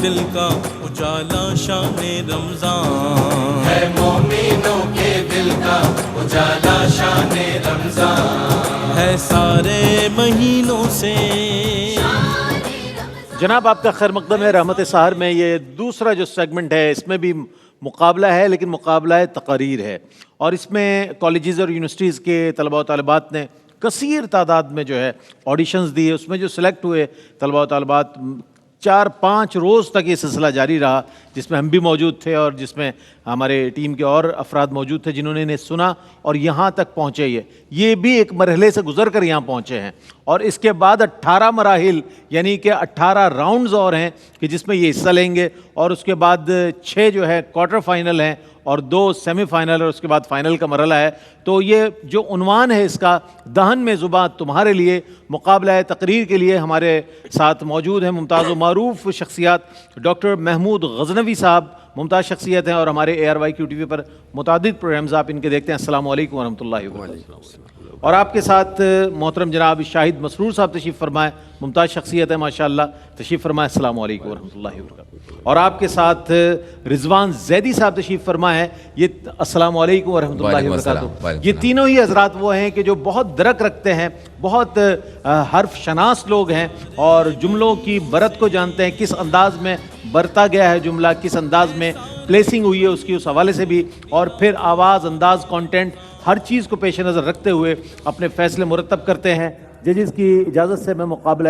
دل کا اجالا شان رمضان ہے، مومنوں کے دل کا اجالا شان رمضان ہے سارے مہینوں سے۔ جناب آپ کا خیر مقدم ہے رحمت سحر میں۔ یہ دوسرا جو سیگمنٹ ہے اس میں بھی مقابلہ ہے، لیکن مقابلہ تقاریر ہے، اور اس میں کالجز اور یونیورسٹیز کے طلباء و طالبات نے کثیر تعداد میں جو ہے آڈیشنز دیے۔ اس میں جو سلیکٹ ہوئے طلباء و طالبات، 4-5 روز تک یہ سلسلہ جاری رہا، جس میں ہم بھی موجود تھے اور جس میں ہمارے ٹیم کے اور افراد موجود تھے جنہوں نے انہیں سنا اور یہاں تک پہنچے۔ یہ بھی ایک مرحلے سے گزر کر یہاں پہنچے ہیں، اور اس کے بعد 18 مراحل یعنی کہ 18 راؤنڈز اور ہیں کہ جس میں یہ حصہ لیں گے، اور اس کے بعد 6 جو ہے کوارٹر فائنل ہیں اور 2 سیمی فائنل، اور اس کے بعد فائنل کا مرحلہ ہے۔ تو یہ جو عنوان ہے اس کا، دہن میں زباں تمہارے لیے، مقابلہ تقریر کے لیے ہمارے ساتھ موجود ہیں ممتاز و معروف شخصیات ڈاکٹر محمود غزنوی صاحب، ممتاز شخصیت ہیں اور ہمارے ARYQ TV پر متعدد پروگرامز آپ ان کے دیکھتے ہیں۔ السلام علیکم ورحمۃ اللہ وبرکاتہ۔ اور آپ کے ساتھ محترم جناب شاہد مسرور صاحب تشریف فرمائے، ممتاز شخصیت ہے ماشاءاللہ، تشریف فرمائے۔ السلام علیکم ورحمۃ اللہ وبرکاتہ۔ اور آپ کے ساتھ رضوان زیدی صاحب تشریف فرمائے ہیں، یہ السلام علیکم ورحمۃ اللہ وبرکاتہ۔ یہ تینوں ہی حضرات وہ ہیں کہ جو بہت درک رکھتے ہیں، بہت حرف شناس لوگ ہیں اور جملوں کی برت کو جانتے ہیں، کس انداز میں برتا گیا ہے جملہ، کس انداز میں پلیسنگ ہوئی ہے اس کی، اس حوالے سے بھی، اور پھر آواز، انداز، کانٹینٹ، ہر چیز کو پیش نظر رکھتے ہوئے اپنے فیصلے مرتب کرتے ہیں۔ ججز کی اجازت سے میں مقابلہ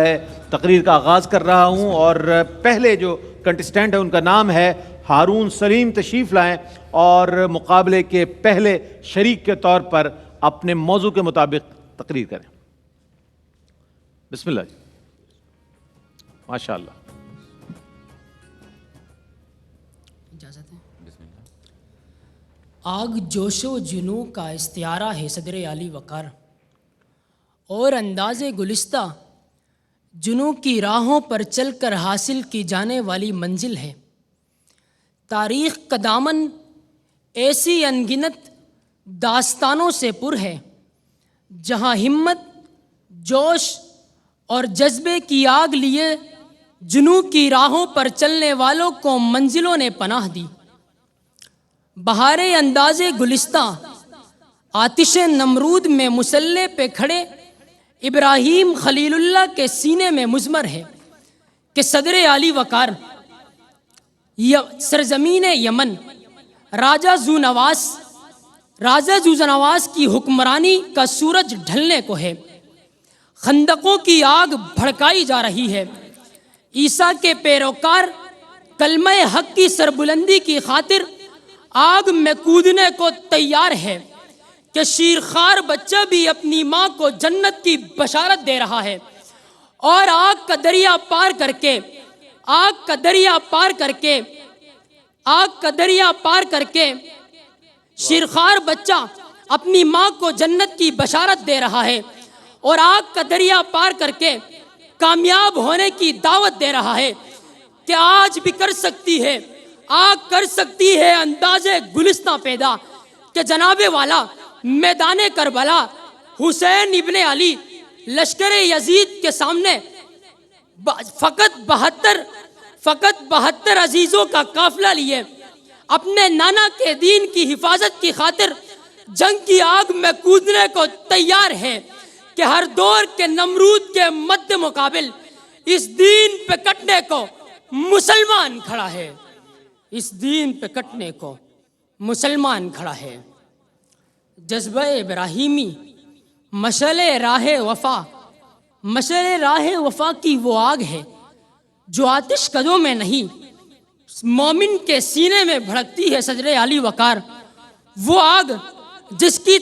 تقریر کا آغاز کر رہا ہوں، اور پہلے جو کنٹسٹنٹ ہے ان کا نام ہے ہارون سلیم، تشریف لائیں اور مقابلے کے پہلے شریک کے طور پر اپنے موضوع کے مطابق تقریر کریں۔ بسم اللہ جی، ماشاء اللہ۔ آگ جوش و جنوں کا استعارہ ہے صدر عالی وقار، اور انداز گلستہ جنوں کی راہوں پر چل کر حاصل کی جانے والی منزل ہے۔ تاریخ کا دامن ایسی انگنت داستانوں سے پر ہے، جہاں ہمت، جوش اور جذبے کی آگ لیے جنوں کی راہوں پر چلنے والوں کو منزلوں نے پناہ دی۔ بہار انداز گلستہ آتش نمرود میں مسلح پہ کھڑے ابراہیم خلیل اللہ کے سینے میں مضمر ہے کہ صدر عالی وقار سرزمین یمن راجہ ذونواس کی حکمرانی کا سورج ڈھلنے کو ہے۔ خندقوں کی آگ بھڑکائی جا رہی ہے۔ عیسیٰ کے پیروکار کلمہ حق کی سربلندی کی خاطر آگ میں کودنے کو تیار ہے کہ شیرخوار بچہ بھی اپنی ماں کو جنت کی بشارت دے رہا ہے، اور آگ کا دریا پار کر کے شیرخوار بچہ اپنی ماں کو جنت کی بشارت دے رہا ہے، اور آگ کا دریا پار کر کے کامیاب ہونے کی دعوت دے رہا ہے کہ آج بھی کر سکتی ہے، آگ کر سکتی ہے انداز گلستہ پیدا، کہ جناب والا میدان کربلا حسین ابن علی لشکر یزید کے سامنے فقط 72 عزیزوں کا قافلہ لیے اپنے نانا کے دین کی حفاظت کی خاطر جنگ کی آگ میں کودنے کو تیار ہے، کہ ہر دور کے نمرود کے مد مقابل اس دین پہ کٹنے کو مسلمان کھڑا ہے، اس دین پہ کٹنے کو مسلمان کھڑا ہے۔ جذبہ ابراہیمی مشعل راہ وفا کی وہ آگ ہے جو آتش کدوں میں نہیں، مومن کے سینے میں بھڑکتی ہے صدر عالی وقار۔ وہ آگ جس کی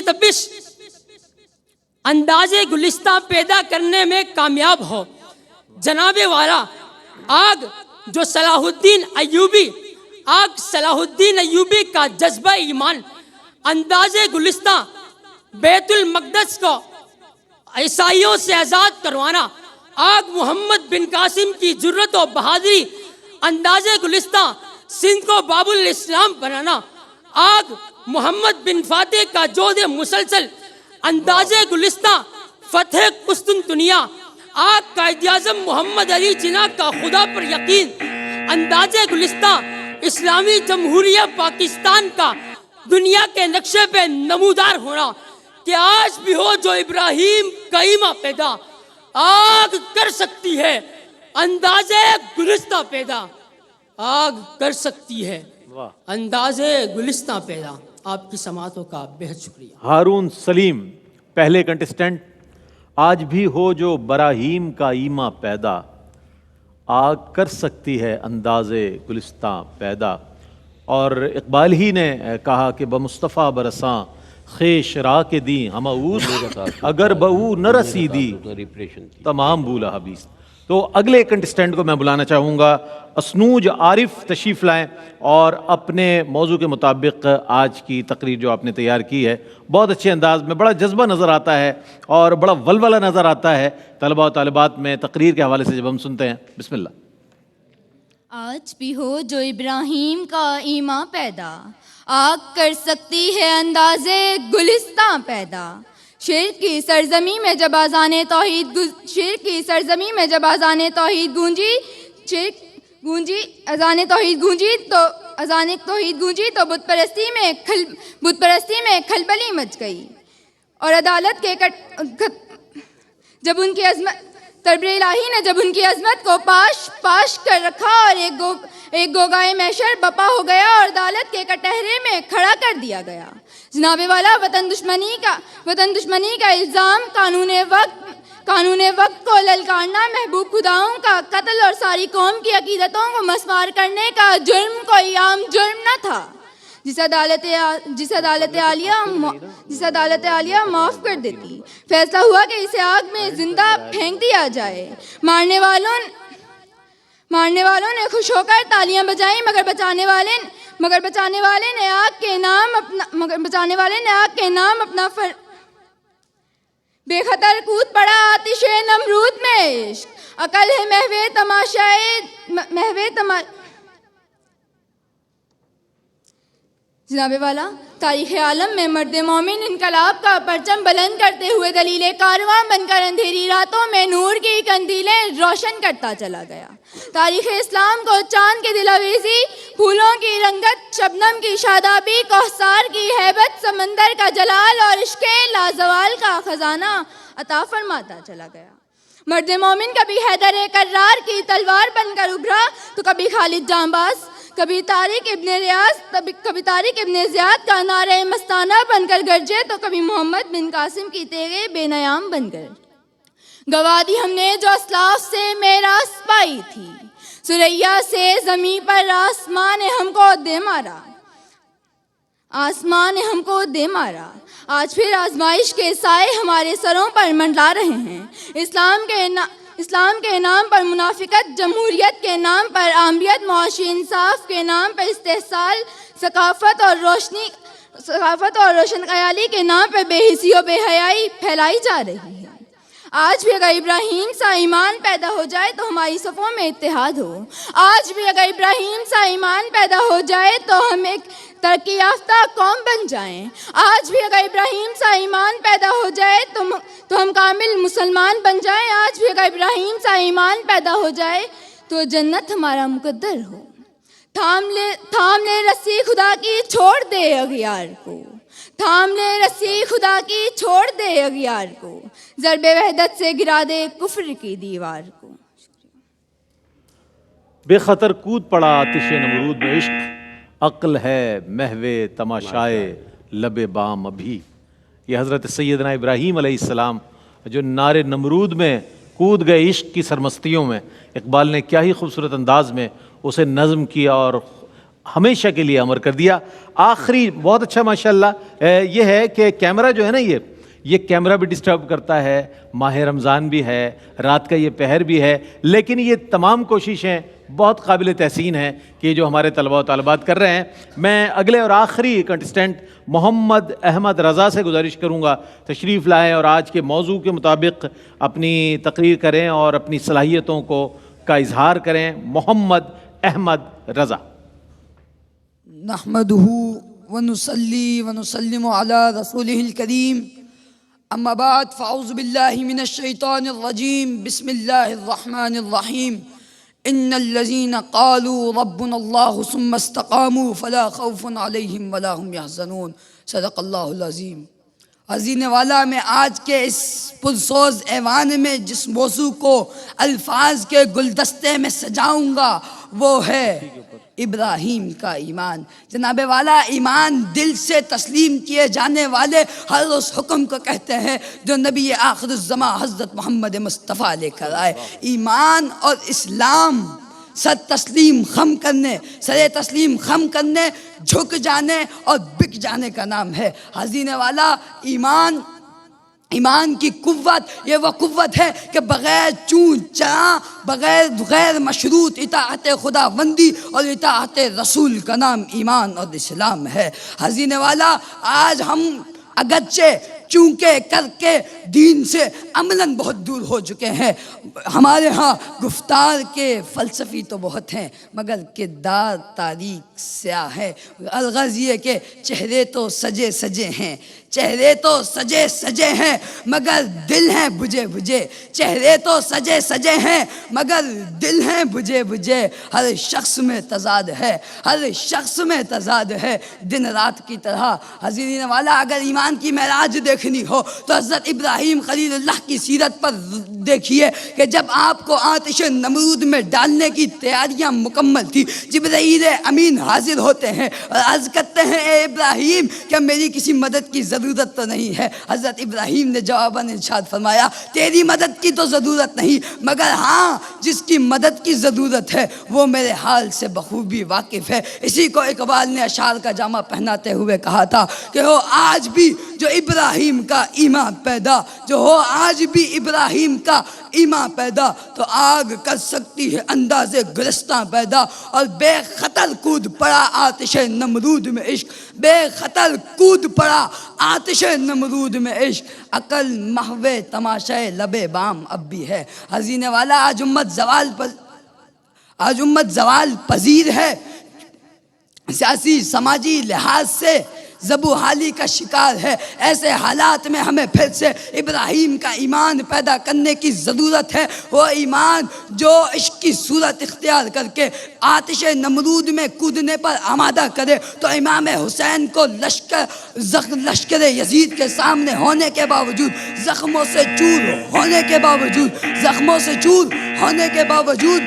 تپش انداز گلستہ پیدا کرنے میں کامیاب ہو، جناب والا آگ جو صلاح الدین ایوبی کا جذبہ ایمان، انداز گلستہ بیت المقدس کو عیسائیوں سے آزاد کروانا، آگ محمد بن قاسم کی جرت و بہادری، انداز گلستہ سندھ کو باب الاسلام بنانا، آگ محمد بن فاتح کا جود مسلسل، انداز گلستہ فتح قسطنطنیہ، آج قائد اعظم محمد علی جناح کا خدا پر یقین، انداز گلستہ اسلامی جمہوریہ پاکستان کا دنیا کے نقشے پہ نمودار ہونا کہ آج بھی ہو جو ابراہیم کا ایمہ پیدا، آگ کر سکتی ہے انداز گلستہ پیدا، آگ کر سکتی ہے انداز گلستہ پیدا۔ آپ کی سماعتوں کا بہت شکریہ۔ ہارون سلیم پہلے کنٹسٹنٹ، آج بھی ہو جو براہیم کا ایمہ پیدا، آگ کر سکتی ہے انداز گلستہ پیدا۔ اور اقبال ہی نے کہا کہ بمصطفیٰ برساں خیش را کے دیں ہم اوس، اگر بہو نہ رسیدی تمام بولا حبیس۔ تو اگلے کنٹسٹنٹ کو میں بلانا چاہوں گا، اسنوج عارف تشریف لائیں اور اپنے موضوع کے مطابق آج کی تقریر جو آپ نے تیار کی ہے بہت اچھے انداز میں، بڑا جذبہ نظر آتا ہے اور بڑا ولولہ نظر آتا ہے طلباء و طالبات میں تقریر کے حوالے سے جب ہم سنتے ہیں۔ بسم اللہ۔ آج بھی ہو جو ابراہیم کا ایمہ پیدا، آگ کر سکتی ہے انداز گلستہ پیدا۔ شرک کی سرزمین میں جب اذان توحید گونجی تو بت پرستی میں کھلبلی مچ گئی، اور عدالت کے جب ان کی عظمت تربر الہی نے جب ان کی عظمت کو پاش کر رکھا، اور ایک گوگائے محشر بپا ہو گیا اور عدالت کے کٹہرے میں کھڑا کر دیا گیا۔ جناب والا، وطن دشمنی کا الزام، قانون وقت کو للکارنا، محبوب خداؤں کا قتل اور ساری قوم کی عقیدتوں کو مسمار کرنے کا جرم کوئی عام جرم نہ تھا، جس عدالت عالیہ معاف کر دیتی۔ فیصلہ ہوا کہ اسے آگ میں زندہ پھینک دیا جائے۔ مارنے والوں نے خوش ہو کر تالیاں بجائیں، مگر بچانے والے نے آگ کے نام اپنا بے خطر کود پڑا آتش نمرود میں عشق، عقل ہے محو جناب والا، تاریخ عالم میں مرد مومن انقلاب کا پرچم بلند کرتے ہوئے دلیل کارواں بن کر اندھیری راتوں میں نور کی قندیلیں روشن کرتا چلا گیا۔ تاریخ اسلام کو چاند کی دلاویزی، پھولوں کی رنگت، شبنم کی شادابی، کوثر کی ہیبت، سمندر کا جلال اور عشق لازوال کا خزانہ عطا فرماتا چلا گیا۔ مرد مومن کبھی حیدر کرار کی تلوار بن کر ابھرا تو کبھی خالد جانباز، کبھی طارق ابن زیاد کا نعرہ مستانہ بن کر گرجے تو کبھی محمد بن قاسم کی تیغ بے نیام بن کر گوا دی ہم نے جو اسلاف سے میراث پائی تھی، سریا سے زمین پر آسمان نے ہم کو دے مارا، آج پھر آزمائش کے سائے ہمارے سروں پر منڈلا رہے ہیں۔ اسلام کے نام پر منافقت، جمہوریت کے نام پر عامیت، معاشی انصاف کے نام پر استحصال، ثقافت اور روشن خیالی کے نام پر بے حسی و بے حیائی پھیلائی جا رہی ہے۔ آج بھی اگر ابراہیم سا ایمان پیدا ہو جائے تو ہماری صفوں میں اتحاد ہو، آج بھی اگر ابراہیم سا ایمان پیدا ہو جائے تو ہم ایک ترقی یافتہ قوم بن جائیں، آج بھی اگر ابراہیم سا ایمان پیدا ہو جائے تو ہم کامل مسلمان بن جائیں، آج بھی اگر ابراہیم سا ایمان پیدا ہو جائے تو جنت ہمارا مقدر ہو۔ تھام لے رسی خدا کی، چھوڑ دے اغیار کو، تھام لے رسی خدا کی، چھوڑ دے اغیار کو، ضرب وحدت سے گرا دے کفر کی دیوار کو۔ بے خطر کود پڑا آتش نمرود میں عشق، عقل ہے محو تماشائے لب بام ابھی۔ یہ حضرت سیدنا ابراہیم علیہ السلام جو نار نمرود میں کود گئے عشق کی سرمستیوں میں، اقبال نے کیا ہی خوبصورت انداز میں اسے نظم کیا اور ہمیشہ کے لیے امر کر دیا۔ آخری بہت اچھا ماشاءاللہ یہ ہے کہ کیمرہ جو ہے نا، یہ کیمرہ بھی ڈسٹرب کرتا ہے، ماہ رمضان بھی ہے، رات کا یہ پہر بھی ہے، لیکن یہ تمام کوششیں بہت قابل تحسین ہیں کہ جو ہمارے طلباء و طالبات کر رہے ہیں۔ میں اگلے اور آخری کنٹسٹنٹ محمد احمد رضا سے گزارش کروں گا تشریف لائیں اور آج کے موضوع کے مطابق اپنی تقریر کریں اور اپنی صلاحیتوں کا اظہار کریں۔ محمد احمد رضا۔ نحمده ونصلي ونسلم على رسوله الكريم، اما بعد فاعوذ باللہ من الشیطان الرجیم بسم اللہ الرحمن الرحیم ان الذین قالوا ربنا اللہ ثم استقاموا فلا خوف علیہم ولا هم يحزنون صدق اللہ العظیم۔ عزیز والا، میں آج کے اس پرسوز ایوان میں جس موضوع کو الفاظ کے گلدستے میں سجاؤں گا وہ ہے ابراہیم کا ایمان۔ جناب والا، ایمان دل سے تسلیم کیے جانے والے ہر اس حکم کو کہتے ہیں جو نبی آخر الزماں حضرت محمد مصطفیٰ لے کر آئے۔ ایمان اور اسلام سر تسلیم خم کرنے جھک جانے اور بک جانے کا نام ہے۔ حزین والا، ایمان کی قوت یہ وہ قوت ہے کہ بغیر چون چرا، بغیر غیر مشروط اطاعت خدا بندی اور اطاعت رسول کا نام ایمان اور اسلام ہے۔ حزین والا، آج ہم اگرچہ چونکہ کر کے دین سے عملاً بہت دور ہو چکے ہیں، ہمارے ہاں گفتار کے فلسفی تو بہت ہیں مگر کردار تاریک سیاہ ہے۔ الغرض یہ کہ چہرے تو سجے سجے ہیں مگر دل ہیں بجھے، چہرے تو سجے ہیں مگر دل ہیں بجھے۔ ہر شخص میں تضاد ہے دن رات کی طرح۔ حضرین والا، اگر ایمان کی معراج دیکھنی ہو تو حضرت ابراہیم خلیل اللہ کی سیرت پر دیکھیے کہ جب آپ کو آتش نمرود میں ڈالنے کی تیاریاں مکمل تھی، جبرائیل امین حاضر ہوتے ہیں اور عرض کرتے ہیں اے ابراہیم کیا میری کسی مدد کی ضرورت تو نہیں ہے؟ حضرت ابراہیم نے جواباً ارشاد فرمایا تیری مدد کی تو ضرورت نہیں، مگر ہاں جس کی مدد کی ضرورت ہے وہ میرے حال سے بخوبی واقف ہے۔ اسی کو اقبال نے اشعار کا جامہ پہناتے ہوئے کہا تھا کہ ہو آج بھی جو ابراہیم کا ایمان پیدا، جو ہو آج بھی ابراہیم کا ایمان پیدا، تو آگ کر سکتی ہے انداز گلستاں پیدا، اور بے خطر کود پڑا آتش نمرود میں عشق، بے خطر کود پڑا آتش نمرود میں عشق، عقل محو تماشائے لبے بام اب بھی ہے۔ حزین والا، آج امت زوال پذیر ہے، سیاسی سماجی لحاظ سے زبو حالی کا شکار ہے۔ ایسے حالات میں ہمیں پھر سے ابراہیم کا ایمان پیدا کرنے کی ضرورت ہے، وہ ایمان جو عشق کی صورت اختیار کر کے آتش نمرود میں کودنے پر آمادہ کرے۔ تو امام حسین کو لشکر یزید کے سامنے ہونے کے باوجود، زخموں سے چور ہونے کے باوجود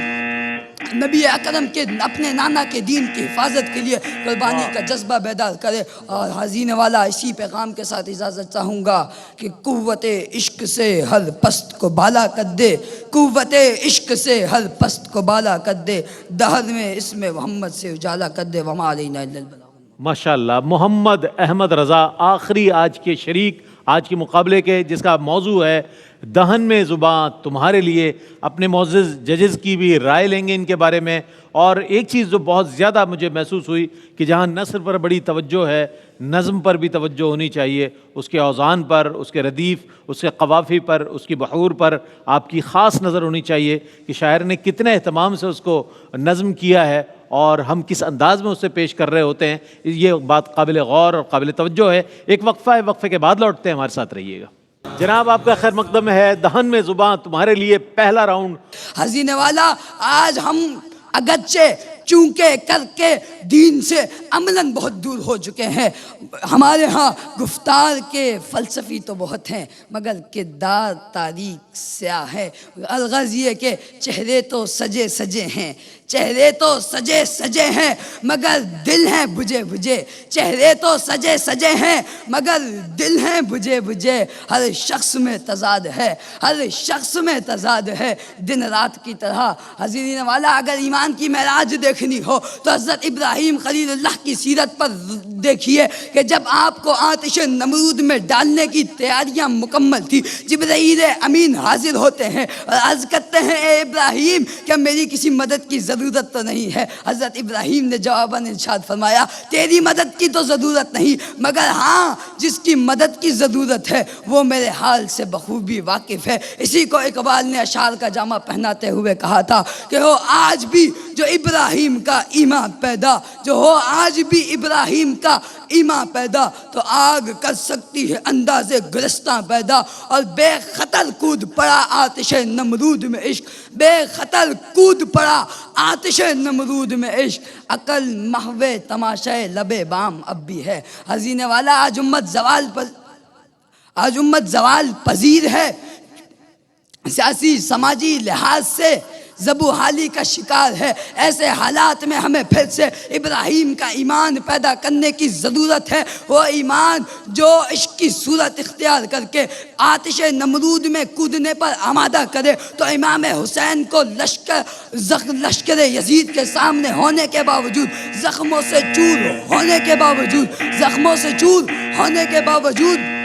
نبی اکرم کے اپنے نانا کے دین کی حفاظت کے لیے قربانی کا جذبہ بیدار کرے۔ اور حزین والا، اسی پیغام کے ساتھ اجازت چاہوں گا کہ قوت عشق سے ہر پست کو بالا کر دے، قوت عشق سے ہر پست کو بالا کر دے، دہر میں اسم محمد سے اجالا کر دے، وما علینا الا البلاغ۔ ماشاءاللہ، محمد احمد رضا آخری آج کے شریک آج کے مقابلے کے، جس کا موضوع ہے دہن میں زباں تمہارے لیے، اپنے معزز ججز کی بھی رائے لیں گے ان کے بارے میں۔ اور ایک چیز جو بہت زیادہ مجھے محسوس ہوئی کہ جہاں نثر پر بڑی توجہ ہے، نظم پر بھی توجہ ہونی چاہیے، اس کے اوزان پر، اس کے ردیف، اس کے قوافی پر، اس کی بحور پر آپ کی خاص نظر ہونی چاہیے کہ شاعر نے کتنے اہتمام سے اس کو نظم کیا ہے اور ہم کس انداز میں اسے پیش کر رہے ہوتے ہیں۔ یہ بات قابل غور اور قابل توجہ ہے۔ ایک وقفہ ہے، وقفے کے بعد لوٹتے ہیں، ہمارے ساتھ رہیے گا۔ جناب، آپ کا خیر مقدم ہے دہن میں زباں تمہارے لیے، پہلا راؤنڈ۔ حزین والا، آج ہم اگرچہ چونکہ کر کے دین سے عملاً بہت دور ہو چکے ہیں، ہمارے ہاں گفتار کے فلسفی تو بہت ہیں مگر کردار تاریک سیاہ ہے۔ الغرض یہ کہ چہرے تو سجے ہیں مگر دل ہیں بجھے، چہرے تو سجے ہیں مگر دل ہیں بجھے۔ ہر شخص میں تضاد ہے دن رات کی طرح۔ حضرین والا، اگر ایمان کی معراج دیکھنی ہو تو حضرت ابراہیم خلیل اللہ کی سیرت پر دیکھیے کہ جب آپ کو آتش نمرود میں ڈالنے کی تیاریاں مکمل تھی، جبرائیل امین حاضر ہوتے ہیں اور عرض کرتے ہیں اے ابراہیم کیا میری کسی مدد کی ضرورت تو نہیں ہے؟ حضرت ابراہیم نے جواباً ارشاد فرمایا تیری مدد کی تو ضرورت نہیں، مگر ہاں جس کی مدد کی ضرورت ہے وہ میرے حال سے بخوبی واقف ہے۔ اسی کو اقبال نے اشعار کا جامہ پہناتے ہوئے کہا تھا کہ ہو آج بھی جو ابراہیم کا ایمان پیدا، جو ہو آج بھی ابراہیم کا ایمان پیدا تو آگ کر سکتی ہے انداز گلستہ پیدا. اور بے خطر کود پڑا آتش نمرود میں عشق، بے خطر کود پڑا آتش نمرود میں عشق. عقل محو تماشائے لبے بام اب بھی ہے. حزینے والا آج امت زوال پذیر ہے، سیاسی سماجی لحاظ سے زبو حالی کا شکار ہے. ایسے حالات میں ہمیں پھر سے ابراہیم کا ایمان پیدا کرنے کی ضرورت ہے، وہ ایمان جو عشق کی صورت اختیار کر کے آتش نمرود میں کودنے پر آمادہ کرے. تو امام حسین کو لشکر یزید کے سامنے ہونے کے باوجود، زخموں سے چور ہونے کے باوجود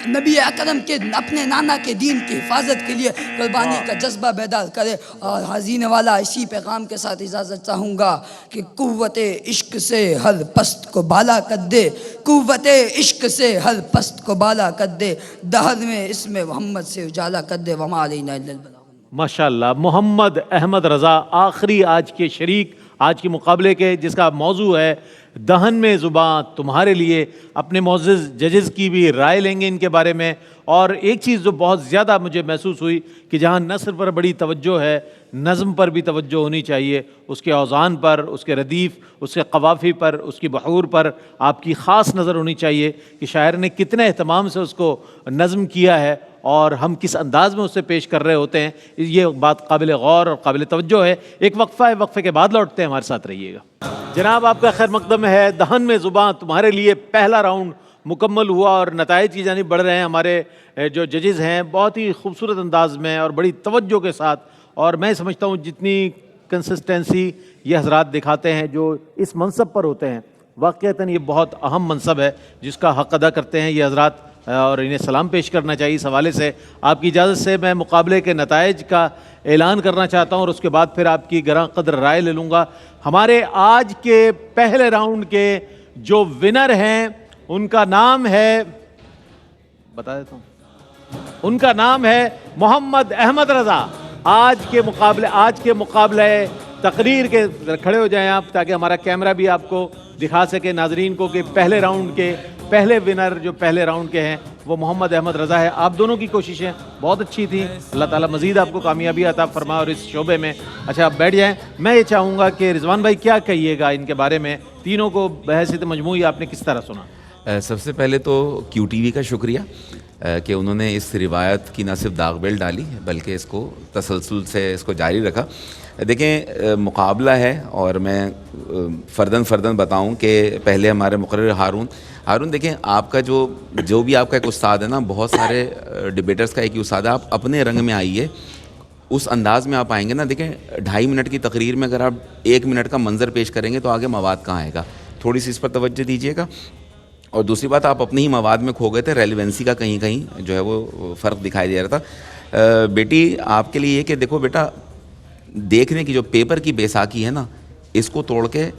نبی اکرم کے اپنے نانا کے دین کی حفاظت کے لیے قربانی کا جذبہ بیدار کرے. اور حزینے والا اسی پیغام کے ساتھ اجازت چاہوں گا کہ قوت عشق سے ہر پست کو بالا کر دے، قوت عشق سے ہر پست کو بالا کر دے، دہر میں اسم محمد سے اجالا کر دے. وما علینا الا البلاغ. ماشاءاللہ. محمد احمد رضا آخری آج کے شریک آج کے مقابلے کے، جس کا موضوع ہے دہن میں زباں تمہارے لیے. اپنے معزز ججز کی بھی رائے لیں گے ان کے بارے میں. اور ایک چیز جو بہت زیادہ مجھے محسوس ہوئی کہ جہاں نثر پر بڑی توجہ ہے، نظم پر بھی توجہ ہونی چاہیے. اس کے اوزان پر، اس کے ردیف، اس کے قوافی پر، اس کی بحور پر آپ کی خاص نظر ہونی چاہیے کہ شاعر نے کتنے اہتمام سے اس کو نظم کیا ہے اور ہم کس انداز میں اسے پیش کر رہے ہوتے ہیں. یہ بات قابل غور اور قابل توجہ ہے. ایک وقفہ ہے، وقفے کے بعد لوٹتے ہیں، ہمارے ساتھ رہیے گا. جناب آپ کا خیر مقدم ہے. دہن میں زباں تمہارے لیے پہلا راؤنڈ مکمل ہوا اور نتائج کی جانب بڑھ رہے ہیں. ہمارے جو ججز ہیں بہت ہی خوبصورت انداز میں اور بڑی توجہ کے ساتھ، اور میں سمجھتا ہوں جتنی کنسسٹنسی یہ حضرات دکھاتے ہیں جو اس منصب پر ہوتے ہیں، واقعتاً یہ بہت اہم منصب ہے جس کا حق ادا کرتے ہیں یہ حضرات، اور انہیں سلام پیش کرنا چاہیے. اس حوالے سے آپ کی اجازت سے میں مقابلے کے نتائج کا اعلان کرنا چاہتا ہوں اور اس کے بعد پھر آپ کی گراں قدر رائے لے لوں گا. ہمارے آج کے پہلے راؤنڈ کے جو ونر ہیں ان کا نام ہے، بتا دیتا ہوں، ان کا نام ہے محمد احمد رضا. آج کے مقابلے تقریر کے کھڑے ہو جائیں آپ تاکہ ہمارا کیمرہ بھی آپ کو دکھا سکے ناظرین کو کہ پہلے راؤنڈ کے پہلے ونر جو پہلے راؤنڈ کے ہیں وہ محمد احمد رضا ہے. آپ دونوں کی کوششیں بہت اچھی تھیں. اللہ تعالیٰ مزید آپ کو کامیابی عطا فرمائے اور اس شعبے میں. اچھا آپ بیٹھ جائیں. میں یہ چاہوں گا کہ رضوان بھائی کیا کہیے گا ان کے بارے میں؟ تینوں کو بحیثیت مجموعی آپ نے کس طرح سنا؟ سب سے پہلے تو کیو ٹی وی کا شکریہ کہ انہوں نے اس روایت کی نہ صرف داغ بیل ڈالی بلکہ اس کو تسلسل سے اس کو جاری رکھا. دیکھیں مقابلہ ہے اور میں فردن بتاؤں کہ پہلے ہمارے مقرر ہارون دیکھیں آپ کا جو بھی آپ کا ایک استاد ہے نا، بہت سارے ڈبیٹرز کا ایک ہی استاد ہے. آپ اپنے رنگ میں آئیے، اس انداز میں آپ آئیں گے نا. دیکھیں 2.5 منٹ کی تقریر میں اگر آپ 1 منٹ کا منظر پیش کریں گے تو آگے مواد کہاں آئے گا. تھوڑی سی اس پر توجہ دیجیے گا. اور دوسری بات، آپ اپنے ہی مواد میں کھو گئے تھے. ریلیونسی کا کہیں جو ہے وہ فرق دکھائی دے رہا تھا. بیٹی آپ کے لیے یہ کہ دیکھو بیٹا، دیکھنے کی جو پیپر کی بیساکھی ہے نا، اس کو توڑ کے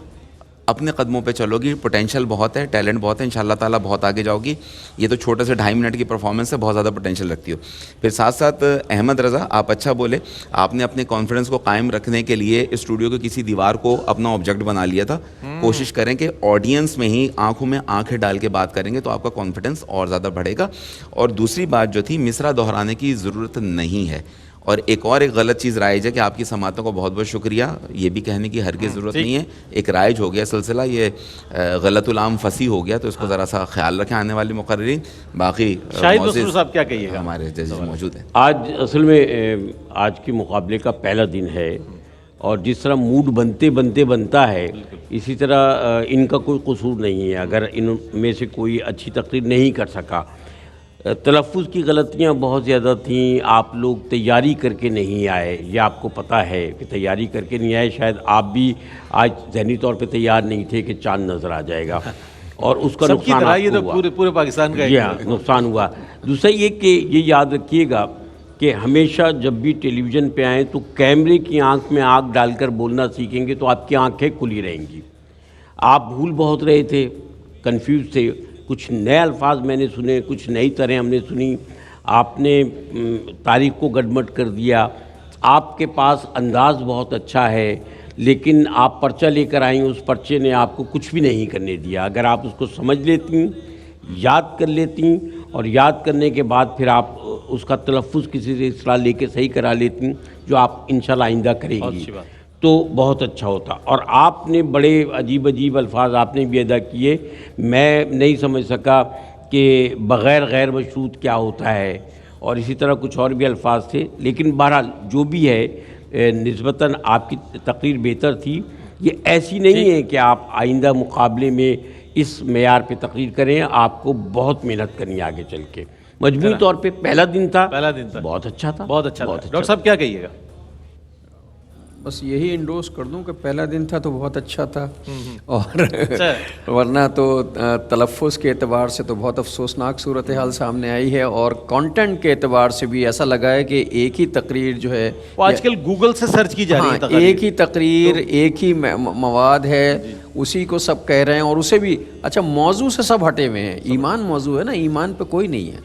اپنے قدموں پہ چلو گی. پوٹینشیل بہت ہے، ٹیلنٹ بہت ہے، انشاءاللہ تعالیٰ بہت آگے جاؤ گی. یہ تو چھوٹے سے 2.5 منٹ کی پرفارمنس سے بہت زیادہ پوٹینشیل رکھتی ہو. پھر ساتھ ساتھ احمد رضا آپ اچھا بولے. آپ نے اپنے کانفیڈنس کو قائم رکھنے کے لیے اسٹوڈیو کے کسی دیوار کو اپنا آبجیکٹ بنا لیا تھا. کوشش کریں کہ آڈینس میں ہی آنکھوں میں آنکھیں ڈال کے بات کریں گے تو آپ کا کانفیڈنس اور زیادہ بڑھے گا. اور دوسری بات جو تھی، مصرع دہرانے کی ضرورت نہیں ہے. اور ایک غلط چیز رائج ہے کہ آپ کی سماعتوں کو بہت بہت شکریہ. یہ بھی کہنے کی ہرگز ضرورت نہیں ہے. ایک رائج ہو گیا سلسلہ، یہ غلط العام فصیح ہو گیا، تو اس کو ذرا سا خیال رکھیں آنے والی مقررین. باقی شاہد مسرور صاحب کیا کہیے گا؟ ہمارے ججز موجود ہیں. آج اصل میں آج کے مقابلے کا پہلا دن ہے اور جس طرح موڈ بنتا ہے اسی طرح ان کا کوئی قصور نہیں ہے اگر ان میں سے کوئی اچھی تقریر نہیں کر سکا. تلفظ کی غلطیاں بہت زیادہ تھیں. آپ لوگ تیاری کر کے نہیں آئے، یہ آپ کو پتہ ہے کہ تیاری کر کے نہیں آئے. شاید آپ بھی آج ذہنی طور پہ تیار نہیں تھے کہ چاند نظر آ جائے گا اور اس کا نقصان ہوا. پورے پاکستان کا نقصان ہوا. دوسرا یہ کہ یہ یاد رکھیے گا کہ ہمیشہ جب بھی ٹیلی ویژن پہ آئیں تو کیمرے کی آنکھ میں آنکھ ڈال کر بولنا سیکھیں گے تو آپ کی آنکھیں کھلی رہیں گی. آپ بھول بہت رہے تھے، کنفیوز تھے. کچھ نئے الفاظ میں نے سنے، کچھ نئی طرح ہم نے سنی. آپ نے تاریخ کو گڈمٹ کر دیا. آپ کے پاس انداز بہت اچھا ہے لیکن آپ پرچہ لے کر آئیں، اس پرچے نے آپ کو کچھ بھی نہیں کرنے دیا. اگر آپ اس کو سمجھ لیتی، یاد کر لیتی، اور یاد کرنے کے بعد پھر آپ اس کا تلفظ کسی سے اصلاح لے کے صحیح کرا لیتی، جو آپ انشاءاللہ آئندہ کریں گی، تو بہت اچھا ہوتا. اور آپ نے بڑے عجیب عجیب الفاظ آپ نے بھی ادا کیے. میں نہیں سمجھ سکا کہ بغیر غیر مشروط کیا ہوتا ہے، اور اسی طرح کچھ اور بھی الفاظ تھے. لیکن بہرحال جو بھی ہے، نسبتاً آپ کی تقریر بہتر تھی. یہ ایسی نہیں ہے کہ آپ آئندہ مقابلے میں اس معیار پہ تقریر کریں. آپ کو بہت محنت کرنی ہے آگے چل کے. مجموعی طور پہ پہلا دن تھا، بہت اچھا تھا، بہت اچھا. ڈاکٹر صاحب کیا کہیے گا؟ بس یہی انڈورس کر دوں کہ پہلا دن تھا تو بہت اچھا تھا، اور ورنہ تو تلفظ کے اعتبار سے تو بہت افسوسناک صورتحال سامنے آئی ہے، اور کانٹینٹ کے اعتبار سے بھی ایسا لگا ہے کہ ایک ہی تقریر جو ہے وہ آج کل گوگل سے سرچ کی جا رہی ہے، ایک ہی تقریر، ایک ہی مواد ہے، اسی کو سب کہہ رہے ہیں، اور اسے بھی اچھا موضوع سے سب ہٹے ہوئے ہیں. ایمان موضوع ہے نا، ایمان پہ کوئی نہیں ہے.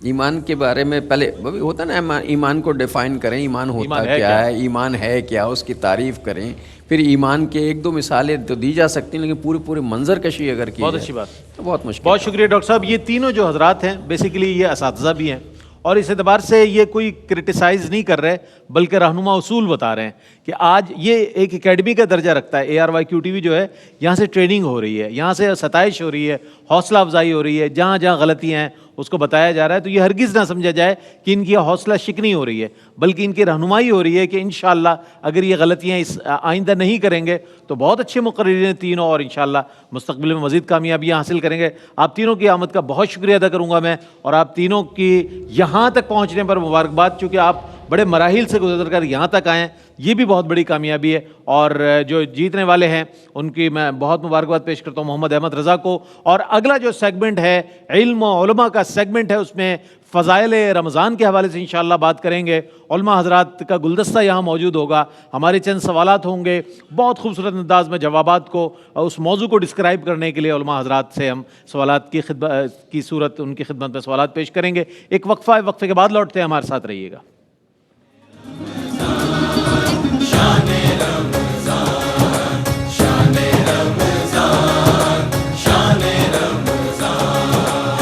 ایمان کے بارے میں پہلے ہوتا نا، ایمان کو ڈیفائن کریں، ایمان ہوتا کیا ہے، ایمان ہے کیا، اس کی تعریف کریں. پھر ایمان کے ایک دو مثالیں تو دی جا سکتی ہیں، لیکن پورے منظر کشی اگر کی بہت اچھی بات، تو بہت مشکل. بہت شکریہ ڈاکٹر صاحب. یہ تینوں جو حضرات ہیں بیسیکلی یہ اساتذہ بھی ہیں، اور اس اعتبار سے یہ کوئی کرٹیسائز نہیں کر رہے بلکہ رہنما اصول بتا رہے ہیں کہ آج یہ ایک اکیڈمی کا درجہ رکھتا ہے. ARYQTV جو ہے، یہاں سے ٹریننگ ہو رہی ہے، یہاں سے ستائش ہو رہی ہے، حوصلہ افزائی ہو رہی ہے، جہاں جہاں غلطیاں ہیں اس کو بتایا جا رہا ہے. تو یہ ہرگز نہ سمجھا جائے کہ ان کی حوصلہ شکنی ہو رہی ہے، بلکہ ان کی رہنمائی ہو رہی ہے کہ انشاءاللہ اگر یہ غلطیاں آئندہ نہیں کریں گے تو بہت اچھے مقررین ہیں تینوں، اور انشاءاللہ مستقبل میں مزید کامیابیاں حاصل کریں گے. آپ تینوں کی آمد کا بہت شکریہ ادا کروں گا میں، اور آپ تینوں کی یہاں تک پہنچنے پر مبارکباد، چونکہ آپ بڑے مراحل سے گزر کر یہاں تک آئیں، یہ بھی بہت بڑی کامیابی ہے. اور جو جیتنے والے ہیں ان کی میں بہت مبارکباد پیش کرتا ہوں محمد احمد رضا کو. اور اگلا جو سیگمنٹ ہے علم و علماء کا سیگمنٹ ہے، اس میں فضائل رمضان کے حوالے سے انشاءاللہ بات کریں گے. علماء حضرات کا گلدستہ یہاں موجود ہوگا، ہمارے چند سوالات ہوں گے، بہت خوبصورت انداز میں جوابات کو، اس موضوع کو ڈسکرائب کرنے کے لیے علماء حضرات سے ہم سوالات کی صورت ان کی خدمت میں سوالات پیش کریں گے. ایک وقفے کے بعد لوٹتے ہیں، ہمارے ساتھ رہیے گا.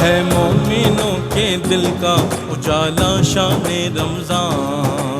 ہے مومنوں کے دل کا اجالا شان رمضان.